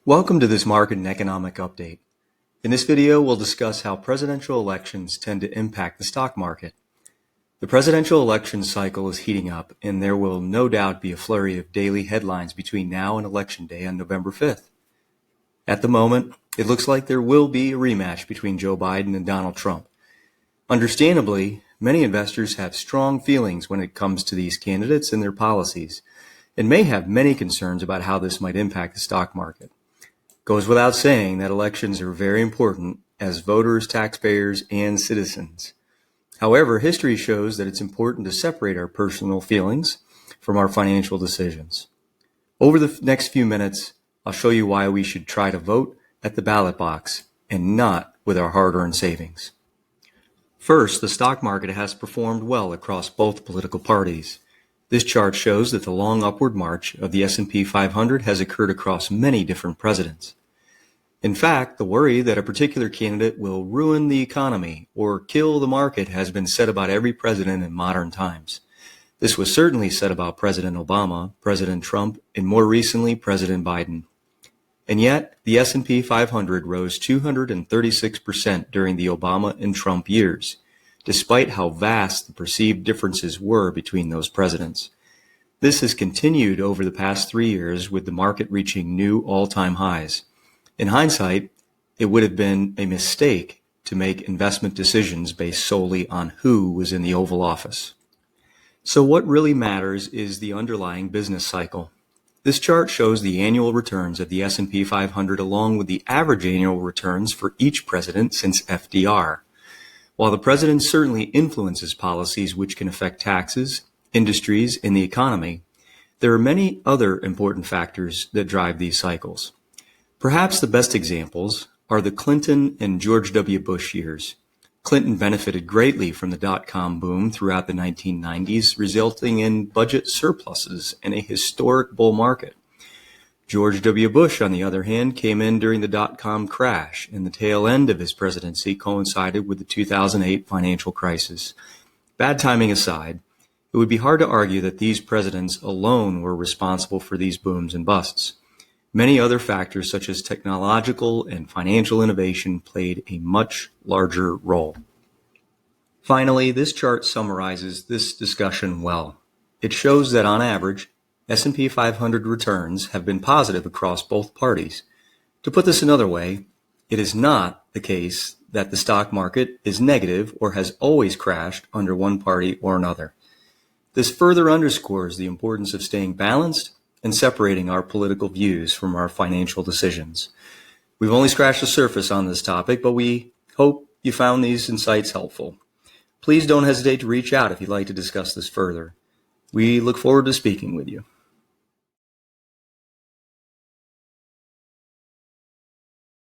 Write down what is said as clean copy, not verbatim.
Welcome to this market and economic update. In this video, we'll discuss how presidential elections tend to impact the stock market. The presidential election cycle is heating up, and there will no doubt be a flurry of daily headlines between now and Election Day on November 5th. At the moment, it looks like there will be a rematch between Joe Biden and Donald Trump. Understandably, many investors have strong feelings when it comes to these candidates and their policies, and may have many concerns about how this might impact the stock market. Goes without saying that elections are very important as voters, taxpayers, and citizens. However, history shows that it's important to separate our personal feelings from our financial decisions. Over the next few minutes, I'll show you why we should try to vote at the ballot box and not with our hard-earned savings. First, the stock market has performed well across both political parties. This chart shows that the long upward march of the S&P 500 has occurred across many different presidents. In fact, the worry that a particular candidate will ruin the economy or kill the market has been said about every president in modern times. This was certainly said about President Obama, President Trump, and more recently, President Biden. And yet, the S&P 500 rose 236% during the Obama and Trump years, despite how vast the perceived differences were between those presidents. This has continued over the past 3 years, with the market reaching new all-time highs. In hindsight, it would have been a mistake to make investment decisions based solely on who was in the Oval Office. So what really matters is the underlying business cycle. This chart shows the annual returns of the S&P 500 along with the average annual returns for each president since FDR. While the president certainly influences policies which can affect taxes, industries, and the economy, there are many other important factors that drive these cycles. Perhaps the best examples are the Clinton and George W. Bush years. Clinton benefited greatly from the dot-com boom throughout the 1990s, resulting in budget surpluses and a historic bull market. George W. Bush, on the other hand, came in during the dot-com crash, and the tail end of his presidency coincided with the 2008 financial crisis. Bad timing aside, it would be hard to argue that these presidents alone were responsible for these booms and busts. Many other factors such as technological and financial innovation played a much larger role. Finally, this chart summarizes this discussion well. It shows that on average, S&P 500 returns have been positive across both parties. To put this another way, it is not the case that the stock market is negative or has always crashed under one party or another. This further underscores the importance of staying balanced and separating our political views from our financial decisions. We've only scratched the surface on this topic, but we hope you found these insights helpful. Please don't hesitate to reach out if you'd like to discuss this further. We look forward to speaking with you.